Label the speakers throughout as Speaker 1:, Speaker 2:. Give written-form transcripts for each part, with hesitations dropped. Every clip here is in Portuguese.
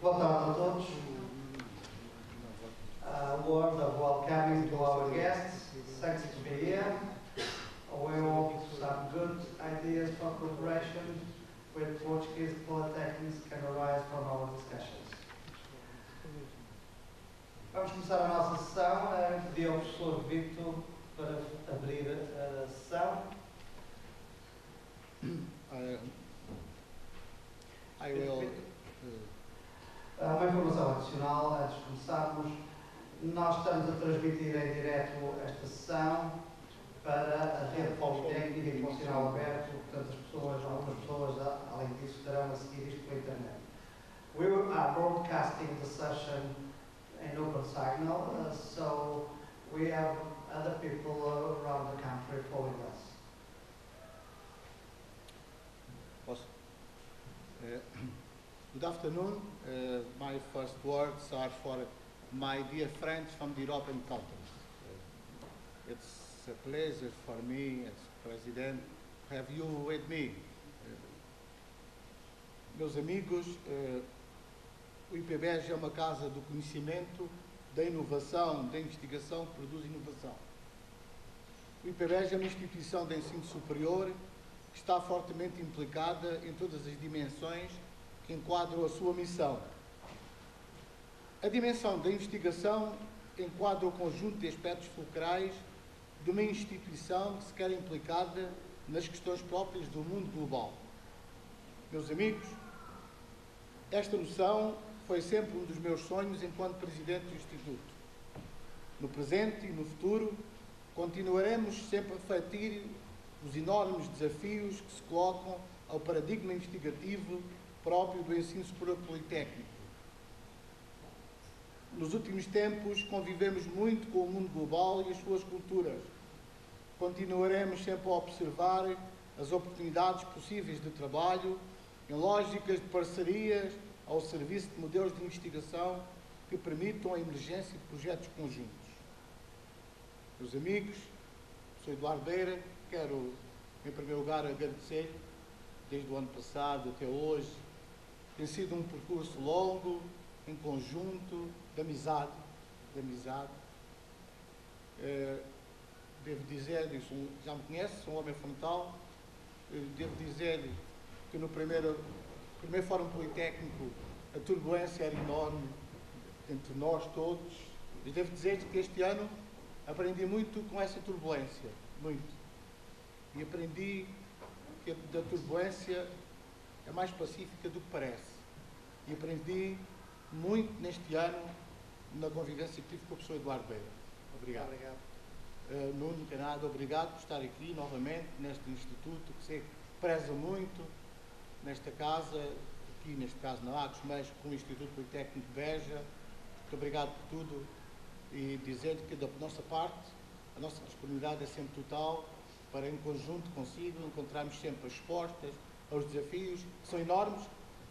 Speaker 1: Boa tarde a todos. A word of welcoming to our guests. Thanks to be here. We hope some good ideas for cooperation with Portuguese polytechnics can arise from our discussions. Vamos começar a nossa sessão. Pedi ao professor Vítor para abrir a sessão. Uma informação adicional antes de começarmos. Nós estamos a transmitir em direto esta sessão para a rede politécnica e funcional aberto, portanto algumas pessoas, além disso, estarão a seguir isto pela internet. We are broadcasting the session in open signal, so we have other people around the country following us.
Speaker 2: Good afternoon. My first words are for my dear friends from the European countries. It's a pleasure for me as President to have you with me. Meus amigos, o IPBES é uma casa do conhecimento, da inovação, da investigação que produz inovação. O IPBES é uma instituição de ensino superior que está fortemente implicada em todas as dimensões que enquadram a sua missão. A dimensão da investigação enquadra o conjunto de aspectos fulcrais de uma instituição que se quer implicada nas questões próprias do mundo global. Meus amigos, esta noção foi sempre um dos meus sonhos enquanto Presidente do Instituto. No presente e no futuro, continuaremos sempre a refletir os enormes desafios que se colocam ao paradigma investigativo próprio do ensino superior politécnico. Nos últimos tempos, convivemos muito com o mundo global e as suas culturas. Continuaremos sempre a observar as oportunidades possíveis de trabalho em lógicas de parcerias ao serviço de modelos de investigação que permitam a emergência de projetos conjuntos. Meus amigos, sou Eduardo Beira, quero, em primeiro lugar, agradecer desde o ano passado até hoje. Tem sido um percurso longo, em conjunto, de amizade. Devo dizer, já me conhece, sou um homem frontal, devo dizer que no primeiro Fórum Politécnico a turbulência era enorme entre nós todos, e devo dizer que este ano aprendi muito com essa turbulência, muito. E aprendi que da turbulência é mais pacífica do que parece. E aprendi muito neste ano na convivência que tive com o professor Eduardo Beira. Obrigado.
Speaker 1: Obrigado.
Speaker 2: Nuno Canado, obrigado por estar aqui novamente neste instituto que sei que preza muito nesta casa, aqui neste caso na Lagos, mas com o Instituto Politécnico de Beja. Muito obrigado por tudo e dizer que da nossa parte a nossa disponibilidade é sempre total para em conjunto consigo encontrarmos sempre as respostas aos desafios que são enormes,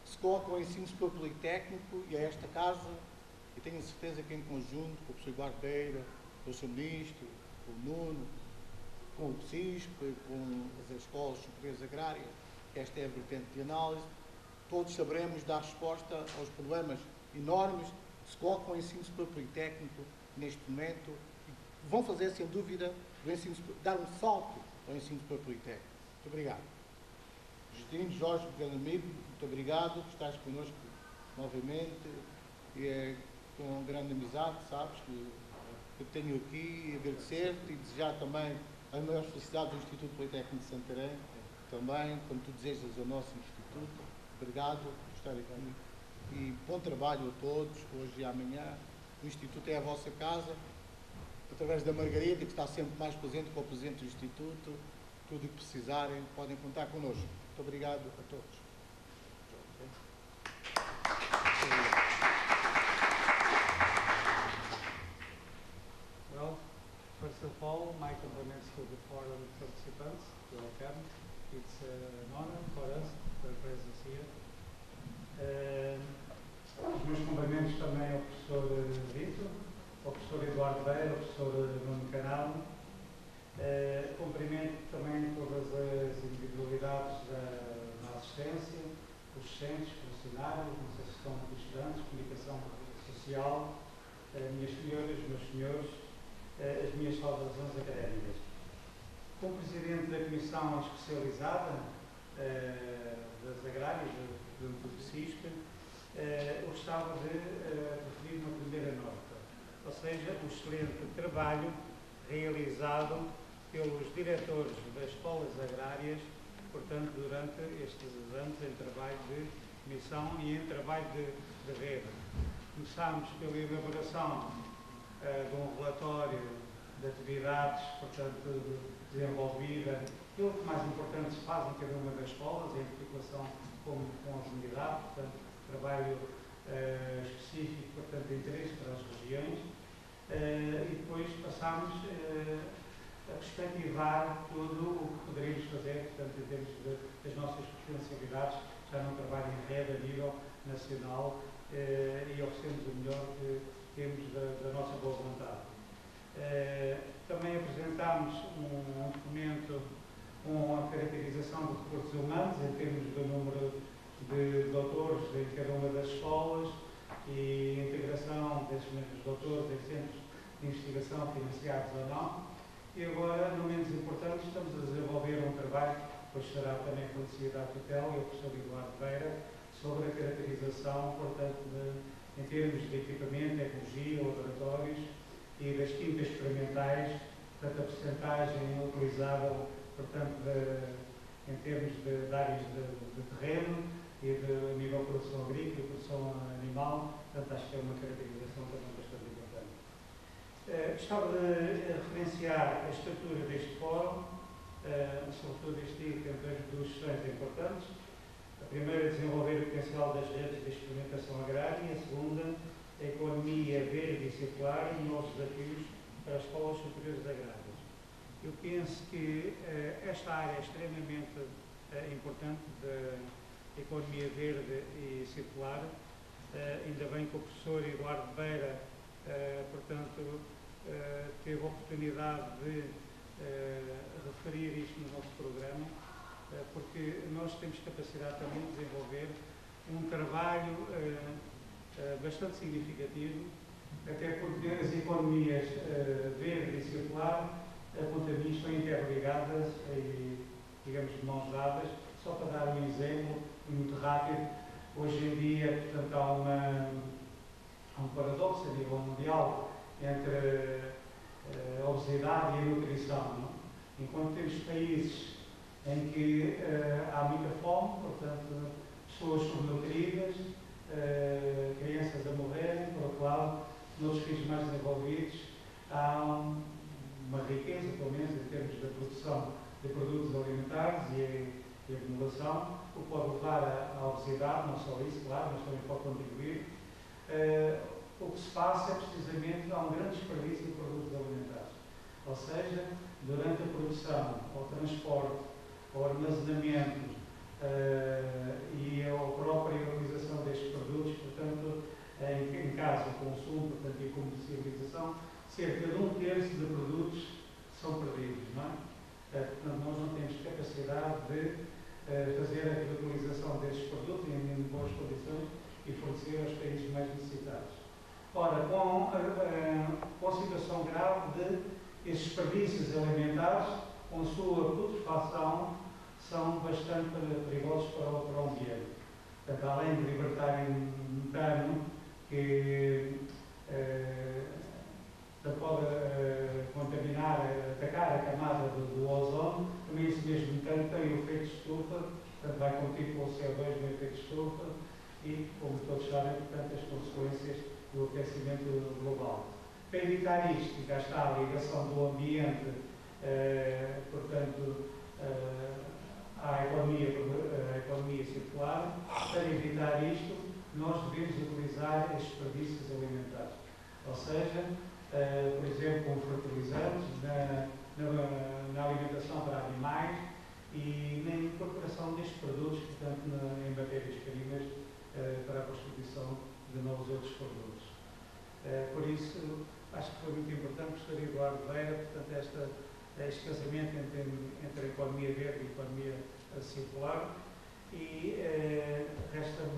Speaker 2: que se colocam ao ensino superior politécnico e a esta casa, e tenho certeza que em conjunto com o professor Eduardo Beira, com o Sr. Ministro, com o Nuno, com o CISP, com as escolas superiores agrárias, esta é a vertente de análise, todos saberemos dar resposta aos problemas enormes que se colocam ao ensino superior politécnico neste momento e vão fazer, sem dúvida, do ensino superior, dar um salto ao ensino superior politécnico. Muito obrigado. Justino, Jorge, grande amigo, muito obrigado por estares connosco novamente e é com grande amizade, sabes, que eu tenho aqui, agradecer-te e desejar também as maiores felicidades do Instituto Politécnico de Santarém, também, como tu desejas ao nosso Instituto. Obrigado por estar aqui e bom trabalho a todos, hoje e amanhã. O Instituto é a vossa casa, através da Margarida, que está sempre mais presente com o Presidente do Instituto. Tudo o que precisarem, podem contar connosco. Muito obrigado a todos.
Speaker 3: Well, first of all, my compliments to the forum participants. Welcome. It's an honor for us, for your presence here. Os meus cumprimentos também ao professor Vítor, ao professor Eduardo Beira, ao professor Nuno Canal. Cumprimento também todas as individualidades na assistência, os docentes, funcionários, não sei se estão estudantes, comunicação social, minhas senhoras, meus senhores, as minhas saudações académicas. Como Presidente da Comissão Especializada das Agrárias do CISP, eu gostava de referir uma primeira nota, ou seja, o excelente trabalho realizado pelos diretores das escolas agrárias, portanto, durante estes anos em trabalho de comissão e em trabalho de rede. Começámos pela elaboração de um relatório de atividades, portanto, desenvolvida, aquilo que mais importante se faz em cada uma das escolas, em articulação com a comunidade, portanto, trabalho específico, portanto, de interesse para as regiões, e depois passámos a perspectivar tudo o que poderíamos fazer, portanto, em termos das nossas potencialidades, já num trabalho em rede a nível nacional, e oferecemos o melhor que temos da nossa boa vontade. Também apresentámos um documento com a caracterização de recursos humanos, em termos do número de doutores em cada uma das escolas e a integração desses mesmos doutores em centros de investigação financiados ou não. E agora, não menos importante, estamos a desenvolver um trabalho, pois será também conhecido à tutela, e o professor Eduardo Beira, sobre a caracterização, portanto, em termos de equipamento, tecnologia, laboratórios e das químicas experimentais, portanto, a percentagem utilizável, portanto, em termos de áreas de terreno e de nível de produção agrícola e produção animal, portanto, acho que é uma caracterização também bastante importante. Gostava de referenciar a estrutura deste fórum, sobretudo este dia tem duas sessões importantes. A primeira é desenvolver o potencial das redes de experimentação agrária, e a segunda, a economia verde e circular e novos desafios para as escolas superiores agrárias. Eu penso que esta área é extremamente importante da economia verde e circular, ainda bem que o professor Eduardo Beira, portanto, teve a oportunidade de referir isto no nosso programa, porque nós temos capacidade também de desenvolver um trabalho bastante significativo, até porque as economias verde e circular, quanto a mim, estão interligadas e, digamos, de mãos dadas. Só para dar um exemplo muito rápido, hoje em dia, portanto, há um paradoxo a nível mundial entre a obesidade e a nutrição. Não? Enquanto temos países em que há muita fome, portanto, pessoas subnutridas, crianças a morrerem, por outro lado, nos países mais desenvolvidos, há uma riqueza, pelo menos em termos da produção de produtos alimentares e acumulação, o que pode levar à obesidade, não só isso, claro, mas também pode contribuir. O que se passa é precisamente há um grande desperdício de produtos alimentares. Ou seja, durante a produção, ao transporte, ao armazenamento e a própria utilização destes produtos, portanto, em caso de consumo, portanto, e comercialização, cerca de 1/3 de produtos são perdidos, não é? Portanto, nós não temos capacidade de fazer a reutilização destes produtos em boas condições e fornecer aos países mais necessitados. Ora, com a situação grave de esses desperdícios alimentares, com a sua putrefação, são bastante perigosos para o ambiente. Portanto, além de libertarem metano, que pode contaminar, atacar a camada do ozono, também esse mesmo metano tem o efeito de estufa, portanto vai contigo com o CO2 no efeito de estufa e, como todos sabem, portanto, as consequências do aquecimento global. Para evitar isto, cá está a ligação do ambiente, portanto, à economia circular. Para evitar isto, nós devemos utilizar estes desperdícios alimentares. Ou seja, por exemplo, como fertilizantes, na alimentação para animais e na incorporação destes produtos, portanto, em matérias-primas para a constituição de novos outros produtos. Por isso, acho que foi muito importante o professor Eduardo Beira, portanto, este casamento entre a economia verde e a economia circular. e resta-me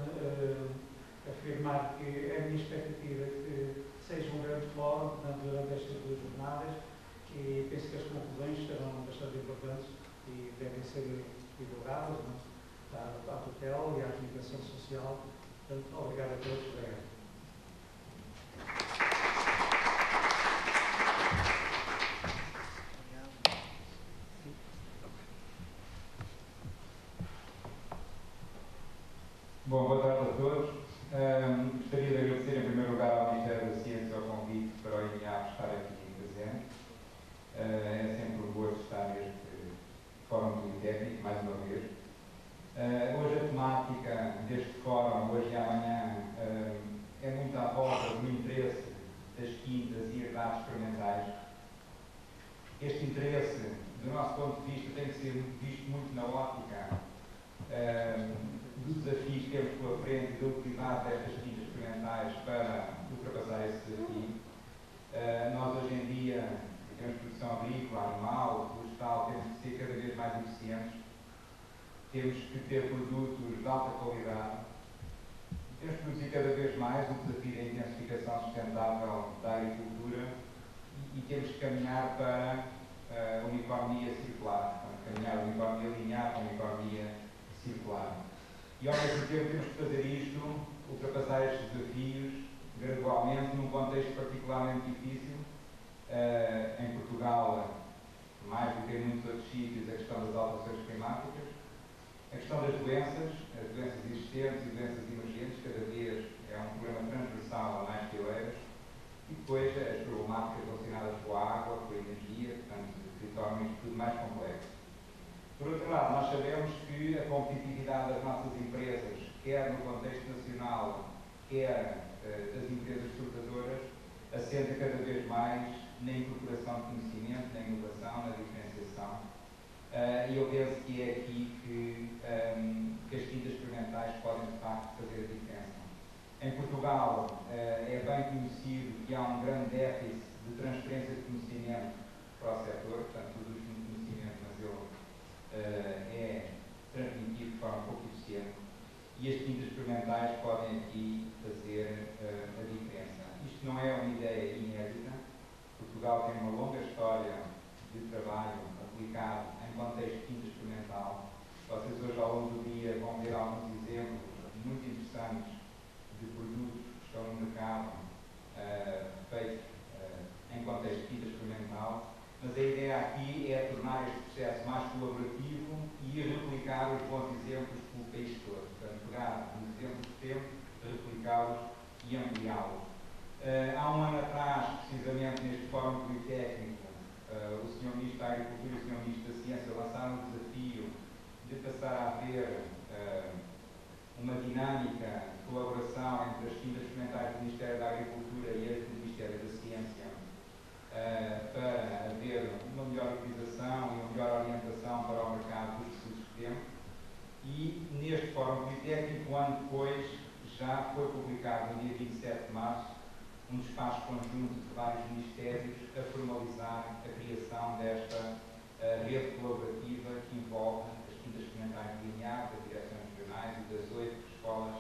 Speaker 3: afirmar que é a minha expectativa que seja um grande fórum, portanto, durante estas 2 jornadas, e penso que as conclusões serão bastante importantes e devem ser divulgadas à tutela e à comunicação social. Portanto, obrigado a todos. Obrigado.
Speaker 4: Bom, boa tarde a todos. Gostaria de agradecer em primeiro lugar ao Ministério da Ciência o convite para o INEAP estar aqui presente. É sempre um gosto estar neste Fórum Politécnico, mais uma vez. Hoje a temática deste fórum, hoje e amanhã, é muito à volta do interesse das quintas e herdades experimentais. Este interesse, do nosso ponto de vista, tem que ser visto muito na ótica dos desafios que temos pela frente e da utilidade destas quintas experimentais para ultrapassar esse desafio. Nós hoje em dia temos produção agrícola, animal, florestal, temos que ser cada vez mais eficientes, temos que ter produtos de alta qualidade, temos que produzir cada vez mais, o desafio da intensificação sustentável da agricultura e temos que caminhar para uma economia circular, caminhar uma economia linear para uma economia circular. E ao mesmo tempo temos que fazer isto, ultrapassar estes desafios gradualmente num contexto particularmente difícil. Em Portugal, mais do que em muitos outros sítios, a questão das alterações climáticas, a questão das doenças, as doenças existentes e doenças emergentes, cada vez é um problema transversal a mais fileiras, e depois as problemáticas relacionadas com a água, com a energia, portanto, que tornam isto tudo mais complexo. Por outro lado, nós sabemos que a competitividade das nossas empresas, quer no contexto nacional, quer das empresas exportadoras, assenta cada vez mais na incorporação de conhecimento, na inovação, na diferenciação. E eu penso que é aqui que as quintas experimentais podem, de facto, fazer a diferença. Em Portugal, é bem conhecido que há um grande déficit de transferência de conhecimento para o setor, portanto, produz muito conhecimento, mas ele é transmitido de forma pouco eficiente, e as quintas experimentais podem aqui fazer a diferença. Isto não é uma ideia inédita. Portugal tem uma longa história de trabalho aplicado em contexto de quinta experimental. Vocês hoje, ao longo do dia, vão ver alguns exemplos muito interessantes de produtos que estão no mercado feitos em contexto de quinta experimental. Mas a ideia aqui é tornar este processo mais colaborativo e replicar os bons exemplos pelo país todo. Portanto, pegar os exemplos que temos, replicá-los e ampliá-los. Há um ano atrás, precisamente neste Fórum Politécnico, o Sr. Ministro da Agricultura e o Sr. Ministro da Ciência lançaram o desafio de passar a haver uma dinâmica de colaboração entre as quintas experimentais do Ministério da Agricultura e as do Ministério da Ciência, para haver uma melhor utilização e uma melhor orientação para o mercado dos recursos que temos. E neste Fórum Politécnico, um ano depois, já foi publicado no dia 27 de março um despacho conjunto de vários ministérios a formalizar a criação desta rede colaborativa que envolve as quintas experimentais lineares, das direções regionais e das 8 escolas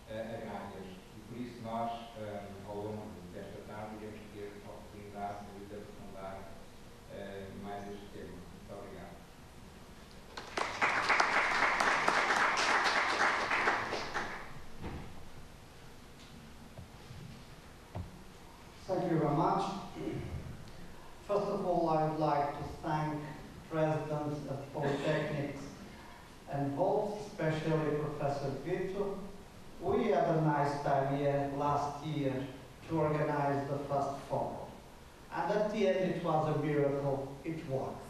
Speaker 4: agrárias. E por isso nós, ao longo desta tarde, iremos ter a oportunidade de aprofundar mais este tema. Muito obrigado.
Speaker 1: Thank you very much. First of all, I would like to thank presidents of polytechnics involved, especially Professor Vito. We had a nice time here last year to organize the first forum. And at the end it was a miracle, it worked.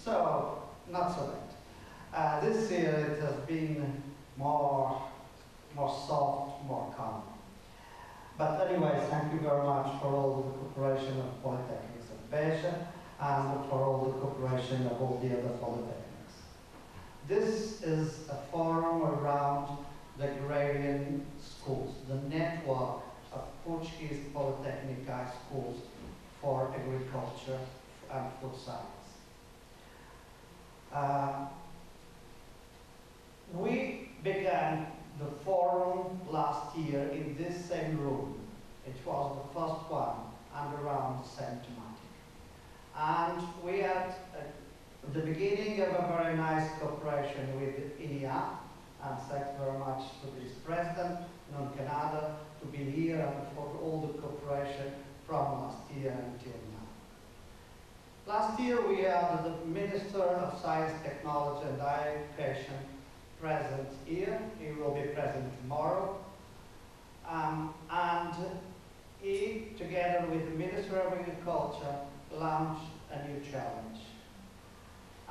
Speaker 1: So, not so bad. This year it has been more soft, more calm. But anyway, thank you very much for all the cooperation of Polytechnics of Beja and for all the cooperation of all the other polytechnics. This is a forum around the agrarian schools, the network of Portuguese polytechnic high schools for agriculture and food science. We began the forum last year in this same room. It was the first one and around the same thematic. And we had the beginning of a very nice cooperation with INEA, and thanks very much to this president, Nuno Canada, to be here and for all the cooperation from last year until now. Last year we had the Minister of Science, Technology and Higher Education present here. He will be present tomorrow. And he, together with the Minister of Agriculture, launched a new challenge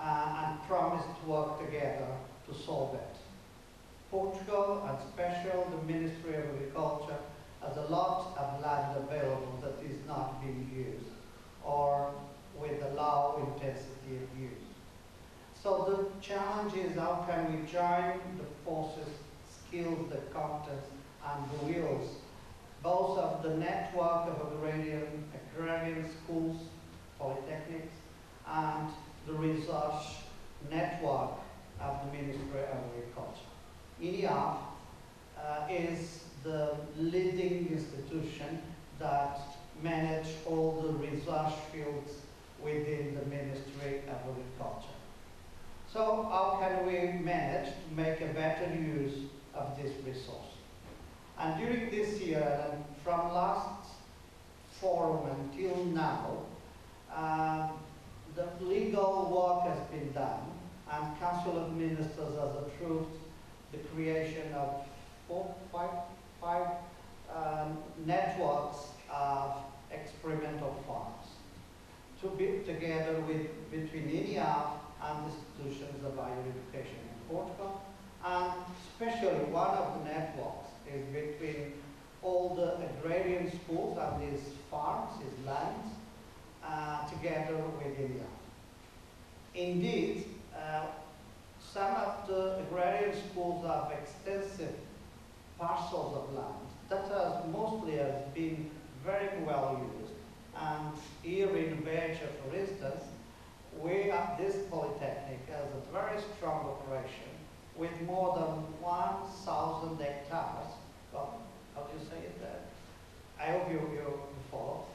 Speaker 1: and promised to work together to solve it. Portugal, and especially the Ministry of Agriculture, has a lot of land available that is not being used or with a low intensity of use. So the challenge is how can we join the forces, skills, the competence and the wills, both of the network of agrarian schools, polytechnics, and the research network of the Ministry of Agriculture. INEA is the leading institution that manages all the research fields within the Ministry of Agriculture. So how can we manage to make a better use of this resource? And during this year, and from last forum until now, the legal work has been done, and Council of Ministers has approved the creation of five networks of experimental farms to be together between INEA and institutions of higher education in Portugal, and especially one of the networks is between all the agrarian schools and these farms, these lands, together with INEA. Indeed, some of the agrarian schools have extensive parcels of land that mostly has been very well used. And here in Beja, for instance, we at this polytechnic has a very strong operation with more than 1,000 hectares. Well, how do you say it there? I hope you follow.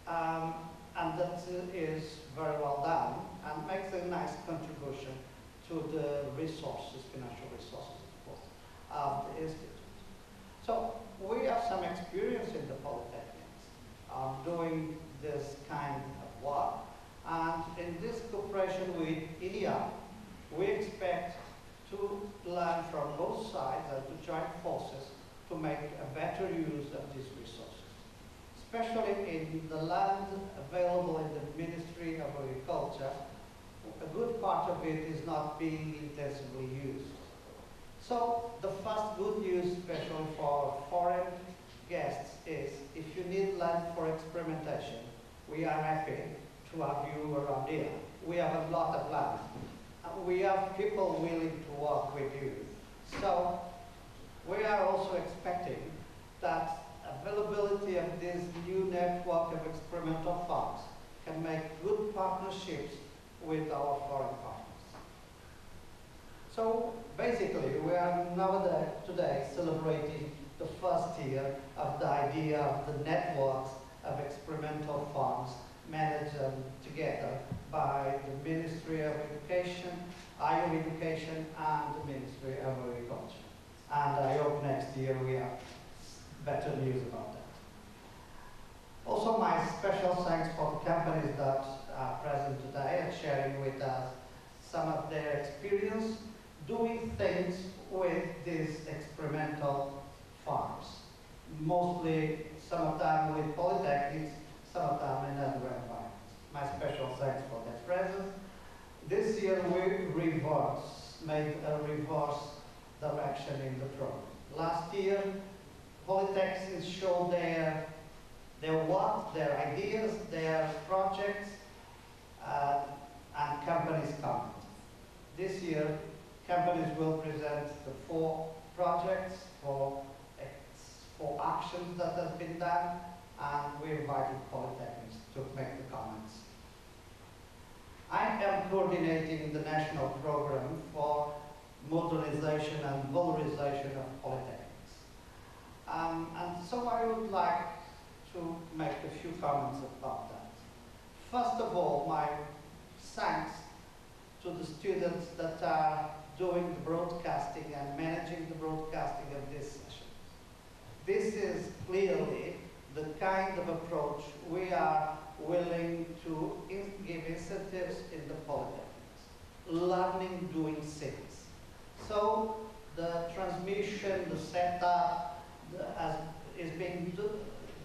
Speaker 1: And that is very well done and makes a nice contribution to the resources, financial resources, of course, of the institute. So we have some experience in the polytechnics doing this kind of work, and in this cooperation with INEA, we expect to learn from both sides and to join forces to make a better use of these resources, especially in the land available in the Ministry of Agriculture. A good part of it is not being intensively used. So the first good news, especially for foreign guests, is if you need land for experimentation, we are happy to have you around here. We have a lot of land. We have people willing to work with you. So we are also expecting that availability of this new network of experimental farms can make good partnerships with our foreign partners. So basically, we are nowadays today celebrating the first year of the idea of the networks of experimental farms managed together by the Ministry of Education, Higher Education, and the Ministry of Agriculture. And I hope next year we have better news about that. Also, my special thanks for the companies that are present today and sharing with us some of their experience doing things with these experimental farms. Mostly, some of them with polytechnics, some of them in other environments. My special thanks for their presence. This year we made a reverse direction in the program. Last year, polytechnics showed their work, their ideas, their projects, and companies comment. This year, companies will present the 4 projects for actions that have been done, and we invited polytechnics to make the comments. I am coordinating the national program for modernization and valorization of polytechnics. And so I would like to make a few comments about that. First of all, my thanks to the students that are doing the broadcasting and managing the broadcasting of this session. This is clearly the kind of approach we are willing to give incentives in the polytechnics. Learning doing things. So the transmission, the setup is being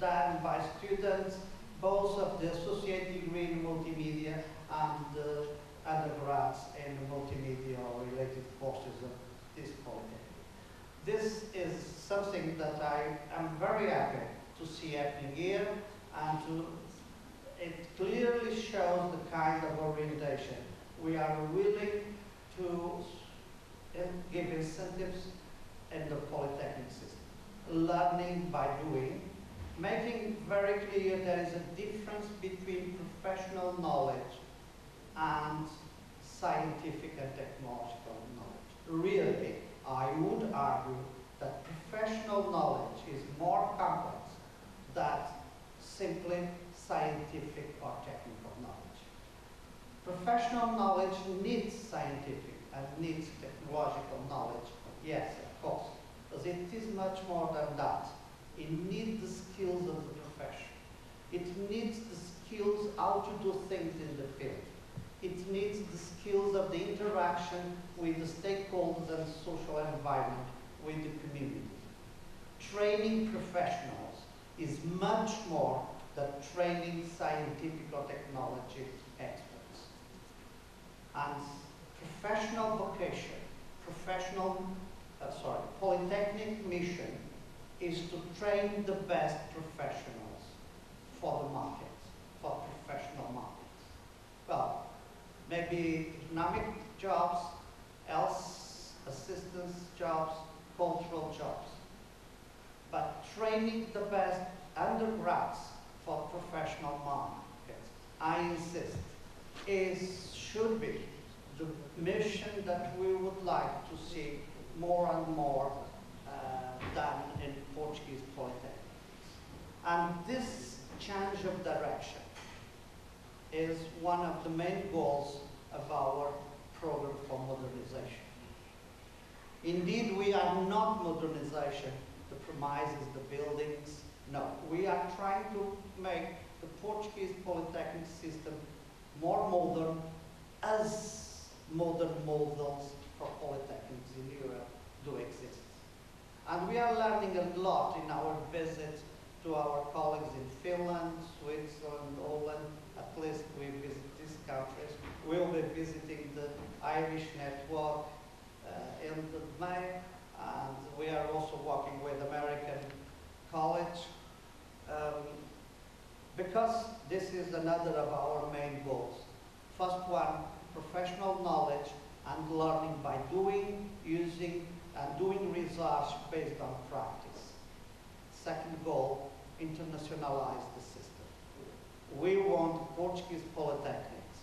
Speaker 1: done by students, both of the associate degree in multimedia and the undergrads in multimedia or related courses of this polytechnic. This is something that I am very happy to see happening here, and it clearly shows the kind of orientation we are willing to give incentives in the polytechnic system. Learning by doing, making very clear there is a difference between professional knowledge and scientific and technological knowledge. Really, I would argue that professional knowledge is more complex than simply scientific or technical knowledge. Professional knowledge needs scientific and needs technological knowledge, yes, of course, but it is much more than that. It needs the skills of the profession. It needs the skills how to do things in the field. It needs the skills of the interaction with the stakeholders and social environment, with the community. Training professionals is much more than training scientific or technology experts. And professional vocation, polytechnic mission is to train the best professionals for the market, for professional markets. Well, maybe economic jobs, health assistance jobs, cultural jobs. But training the best undergrads for professional markets, I insist, should be the mission that we would like to see more and more done in Portuguese polytechnics. And this change of direction is one of the main goals of our program for modernization. Indeed, we are not modernization, the premises, the buildings. No, we are trying to make the Portuguese polytechnic system more modern, as modern models for polytechnics in Europe do exist. And we are learning a lot in our visits to our colleagues in Finland, Switzerland, Holland. At least we visit these countries. We'll be visiting the Irish network in May, and we are also working with American College, because this is another of our main goals. First one, professional knowledge and learning by doing, using, and doing research based on practice. Second goal, internationalize the system. We want Portuguese polytechnics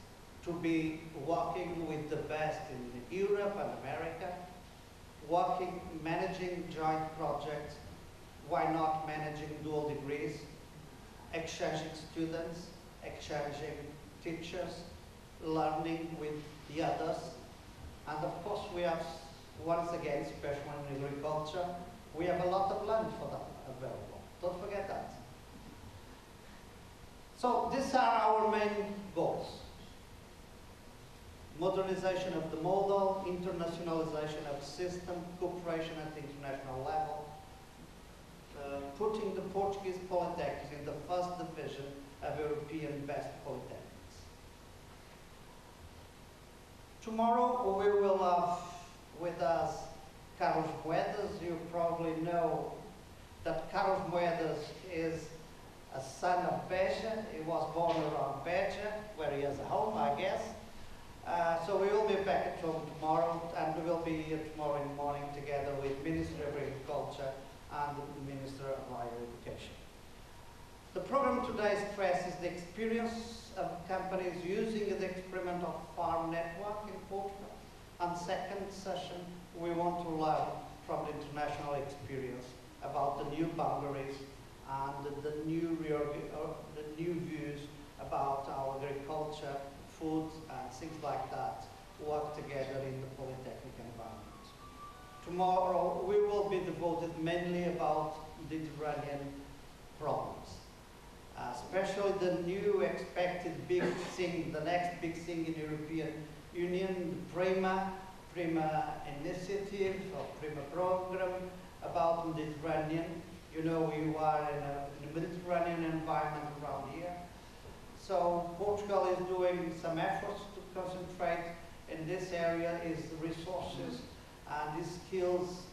Speaker 1: to be working with the best in Europe and America, managing joint projects, why not managing dual degrees, exchanging students, exchanging teachers, learning with the others. And of course we have, once again, especially in agriculture, we have a lot of land for that available. Don't forget that. So these are our main goals. Modernization of the model, internationalization of the system, cooperation at the international level, putting the Portuguese polytechnics in the first division of European best polytechnics. Tomorrow we will have with us Carlos Moedas. You probably know that Carlos Moedas is a son of Beja. He was born around Beja, where he has a home, I guess. So we will be back at home tomorrow, and we will be here tomorrow in the morning together with Minister of Agriculture and the Minister of Higher Education. The program today stresses the experience of companies using the experimental farm network in Portugal. And second session we want to learn from the international experience about the new boundaries and the new views about our agriculture, food, and things like that work together in the polytechnic environment. Tomorrow we will be devoted mainly about Mediterranean problems, especially the new expected big thing, the next big thing in the European Union, the PRIMA initiative or PRIMA program about Mediterranean. You know, we are in a Mediterranean environment around here. So Portugal is doing some efforts to concentrate in this area, is the resources and the skills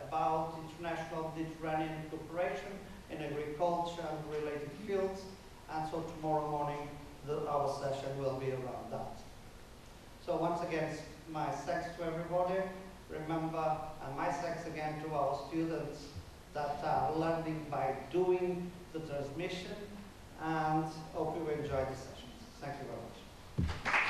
Speaker 1: about international Mediterranean cooperation in agriculture and related fields. And so tomorrow morning our session will be around that. So once again, my thanks to everybody. Remember, and my thanks again to our students that are learning by doing the transmission, and hope you enjoy the sessions. Thank you very much.